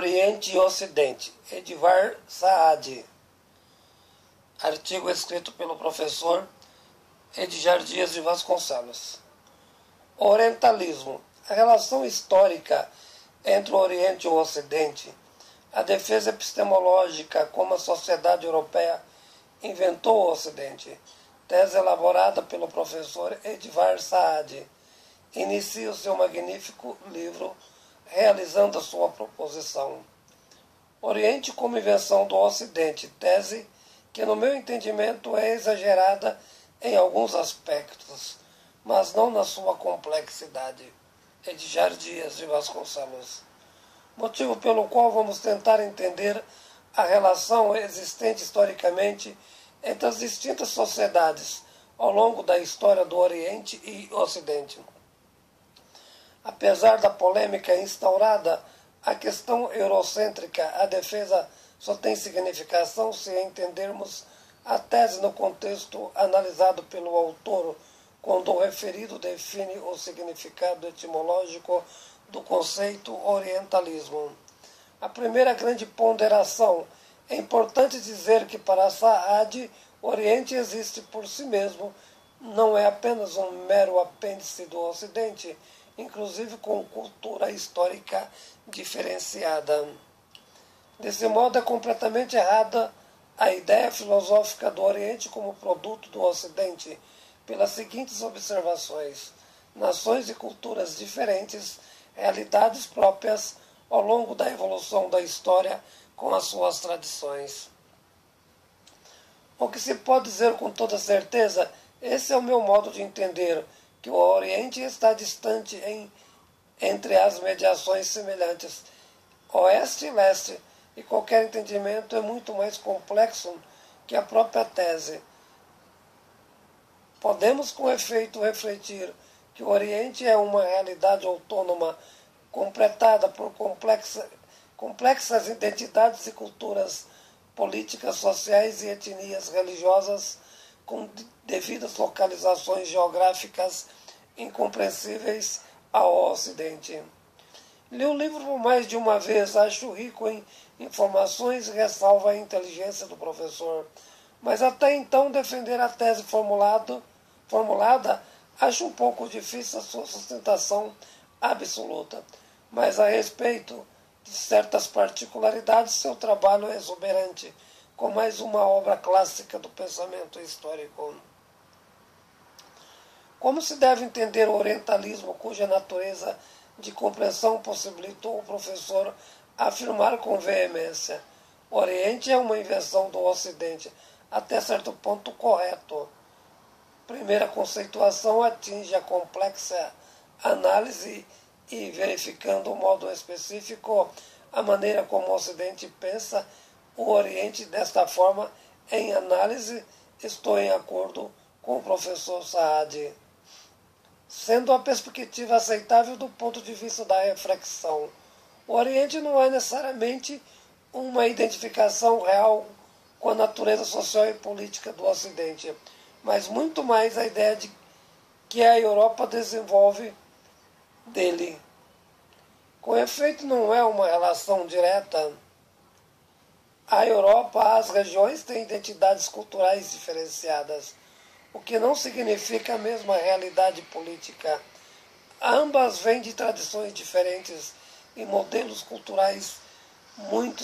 Oriente e Ocidente, Edvar Saad. Artigo escrito pelo professor Edgar Dias de Vasconcelos. Orientalismo. A relação histórica entre o Oriente e o Ocidente, a defesa epistemológica como a sociedade europeia inventou o Ocidente, tese elaborada pelo professor Edvar Saad, inicia o seu magnífico livro realizando a sua proposição. Oriente como invenção do Ocidente, tese que no meu entendimento é exagerada em alguns aspectos, mas não na sua complexidade. Edgar Dias de Vasconcelos. Motivo pelo qual vamos tentar entender a relação existente historicamente entre as distintas sociedades ao longo da história do Oriente e Ocidente. Apesar da polêmica instaurada, a questão eurocêntrica, a defesa só tem significação se entendermos a tese no contexto analisado pelo autor, quando o referido define o significado etimológico do conceito orientalismo. A primeira grande ponderação: é importante dizer que para Saad, o Oriente existe por si mesmo, não é apenas um mero apêndice do Ocidente, inclusive com cultura histórica diferenciada. Desse modo, é completamente errada a ideia filosófica do Oriente como produto do Ocidente, pelas seguintes observações: nações e culturas diferentes, realidades próprias ao longo da evolução da história com as suas tradições. O que se pode dizer com toda certeza, esse é o meu modo de entender, que o Oriente está distante entre as mediações semelhantes Oeste e Leste, e qualquer entendimento é muito mais complexo que a própria tese. Podemos com efeito refletir que o Oriente é uma realidade autônoma, completada por complexas identidades e culturas políticas, sociais e etnias religiosas, com devidas localizações geográficas incompreensíveis ao Ocidente. Li o livro por mais de uma vez, acho rico em informações e ressalva a inteligência do professor, mas até então defender a tese formulada acho um pouco difícil a sua sustentação absoluta, mas a respeito de certas particularidades seu trabalho é exuberante, com mais uma obra clássica do pensamento histórico. Como se deve entender o orientalismo, cuja natureza de compreensão possibilitou o professor afirmar com veemência: o Oriente é uma invenção do Ocidente, até certo ponto correto. Primeira conceituação atinge a complexa análise e, verificando o modo específico a maneira como o Ocidente pensa o Oriente desta forma, em análise, estou em acordo com o professor Saad, sendo a perspectiva aceitável do ponto de vista da reflexão. O Oriente não é necessariamente uma identificação real com a natureza social e política do Ocidente, mas muito mais a ideia de que a Europa desenvolve dele. Com efeito, não é uma relação direta. A Europa, as regiões têm identidades culturais diferenciadas, o que não significa a mesma realidade política. Ambas vêm de tradições diferentes e modelos culturais muito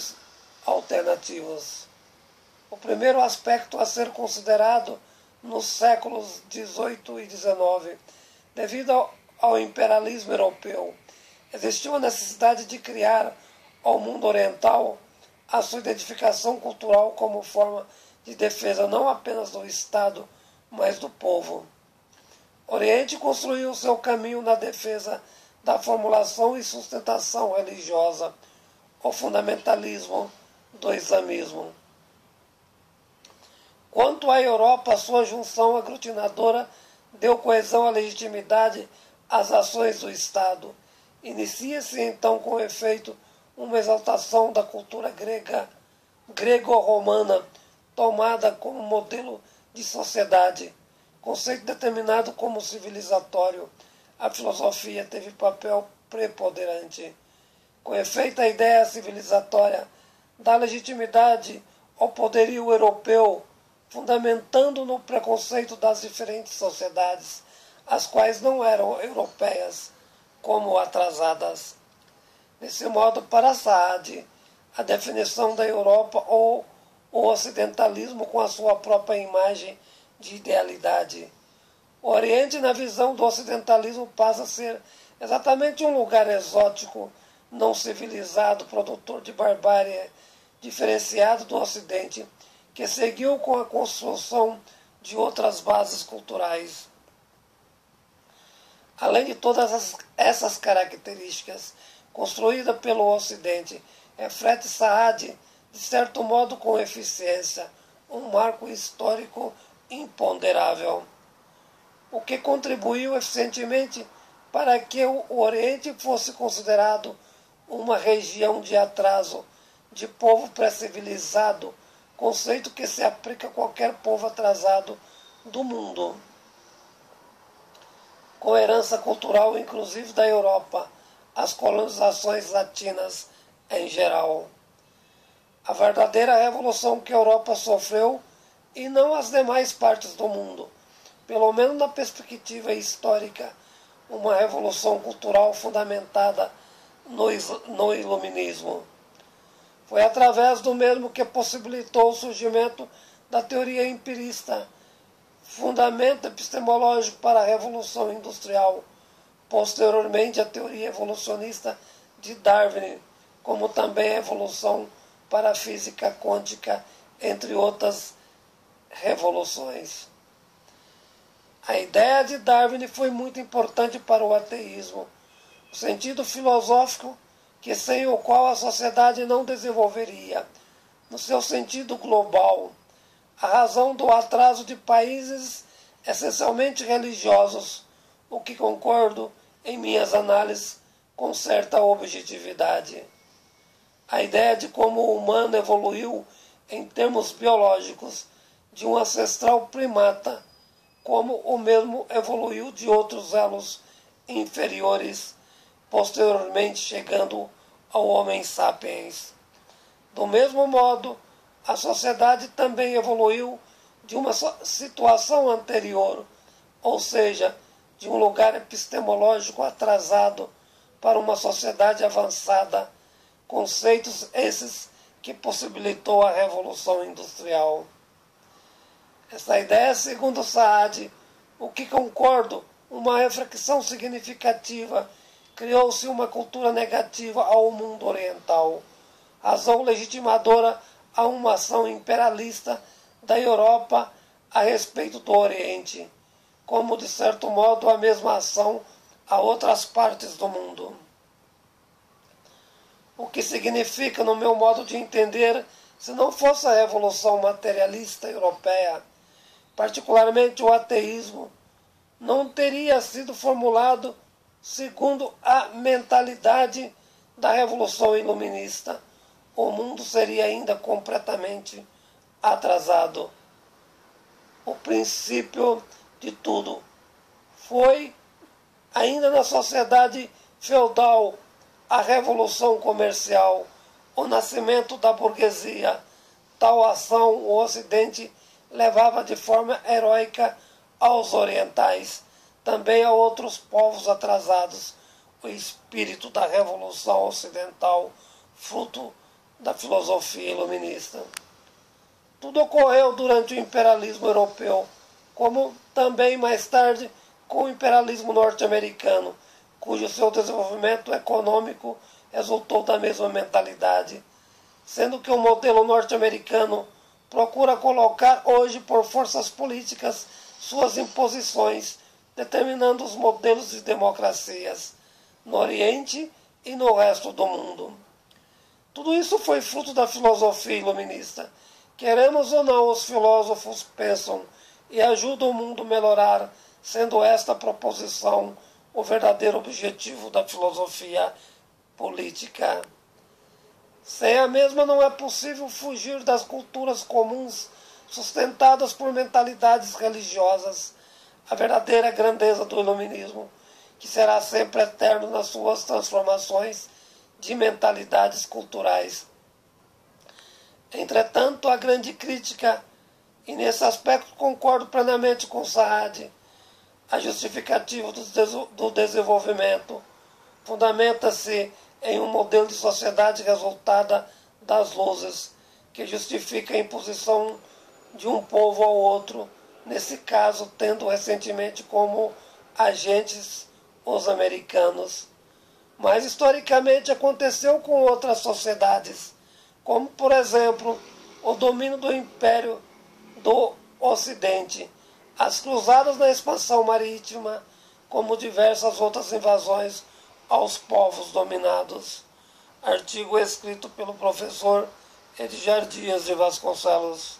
alternativos. O primeiro aspecto a ser considerado nos séculos XVIII e XIX, devido ao imperialismo europeu, existiu a necessidade de criar ao mundo oriental a sua identificação cultural como forma de defesa não apenas do Estado, mas do povo. O Oriente construiu seu caminho na defesa da formulação e sustentação religiosa, o fundamentalismo do islamismo. Quanto à Europa, sua junção aglutinadora deu coesão à legitimidade às ações do Estado. Inicia-se então com efeito uma exaltação da cultura grego-romana, tomada como modelo de sociedade, conceito determinado como civilizatório. A filosofia teve papel preponderante. Com efeito, a ideia civilizatória dá legitimidade ao poderio europeu, fundamentando no preconceito das diferentes sociedades, as quais não eram europeias, como atrasadas. Desse modo, para Saad, a definição da Europa ou o ocidentalismo com a sua própria imagem de idealidade. O Oriente, na visão do ocidentalismo, passa a ser exatamente um lugar exótico, não civilizado, produtor de barbárie, diferenciado do Ocidente, que seguiu com a construção de outras bases culturais. Além de todas essas características, construída pelo Ocidente, reflete Saad, de certo modo com eficiência, um marco histórico imponderável, o que contribuiu eficientemente para que o Oriente fosse considerado uma região de atraso, de povo pré-civilizado, conceito que se aplica a qualquer povo atrasado do mundo, com herança cultural inclusive da Europa, as colonizações latinas em geral. A verdadeira revolução que a Europa sofreu, e não as demais partes do mundo, pelo menos na perspectiva histórica, uma revolução cultural fundamentada no iluminismo. Foi através do mesmo que possibilitou o surgimento da teoria empirista, fundamento epistemológico para a Revolução Industrial, posteriormente a teoria evolucionista de Darwin, como também a evolução para a física quântica, entre outras revoluções. A ideia de Darwin foi muito importante para o ateísmo, o sentido filosófico que sem o qual a sociedade não desenvolveria, no seu sentido global, a razão do atraso de países essencialmente religiosos, o que concordo em minhas análises com certa objetividade. A ideia de como o humano evoluiu em termos biológicos de um ancestral primata, como o mesmo evoluiu de outros elos inferiores, posteriormente chegando ao Homo sapiens. Do mesmo modo, a sociedade também evoluiu de uma situação anterior, ou seja, de um lugar epistemológico atrasado para uma sociedade avançada, conceitos esses que possibilitou a Revolução Industrial. Essa ideia, segundo Saad, o que concordo, uma reflexão significativa, criou-se uma cultura negativa ao mundo oriental, razão legitimadora a uma ação imperialista da Europa a respeito do Oriente, como de certo modo a mesma ação a outras partes do mundo. O que significa, no meu modo de entender, se não fosse a Revolução Materialista Europeia, particularmente o ateísmo, não teria sido formulado segundo a mentalidade da Revolução Iluminista. O mundo seria ainda completamente atrasado. O princípio de tudo foi, ainda na sociedade feudal, a revolução comercial, o nascimento da burguesia. Tal ação o Ocidente levava de forma heróica aos orientais, também a outros povos atrasados, o espírito da Revolução Ocidental, fruto da filosofia iluminista. Tudo ocorreu durante o imperialismo europeu, como também mais tarde com o imperialismo norte-americano, cujo seu desenvolvimento econômico resultou da mesma mentalidade, sendo que o modelo norte-americano procura colocar hoje por forças políticas suas imposições, determinando os modelos de democracias no Oriente e no resto do mundo. Tudo isso foi fruto da filosofia iluminista. Queremos ou não, os filósofos pensam e ajudam o mundo a melhorar, sendo esta proposição o verdadeiro objetivo da filosofia política. Sem a mesma não é possível fugir das culturas comuns sustentadas por mentalidades religiosas. A verdadeira grandeza do iluminismo, que será sempre eterno nas suas transformações, de mentalidades culturais. Entretanto, a grande crítica, e nesse aspecto concordo plenamente com Saad, a justificativa do desenvolvimento fundamenta-se em um modelo de sociedade resultada das luzes, que justifica a imposição de um povo ao outro, nesse caso tendo recentemente como agentes os americanos. Mas historicamente aconteceu com outras sociedades, como por exemplo o domínio do Império do Ocidente, as cruzadas na expansão marítima, como diversas outras invasões aos povos dominados. Artigo escrito pelo professor Edgar Dias de Vasconcelos.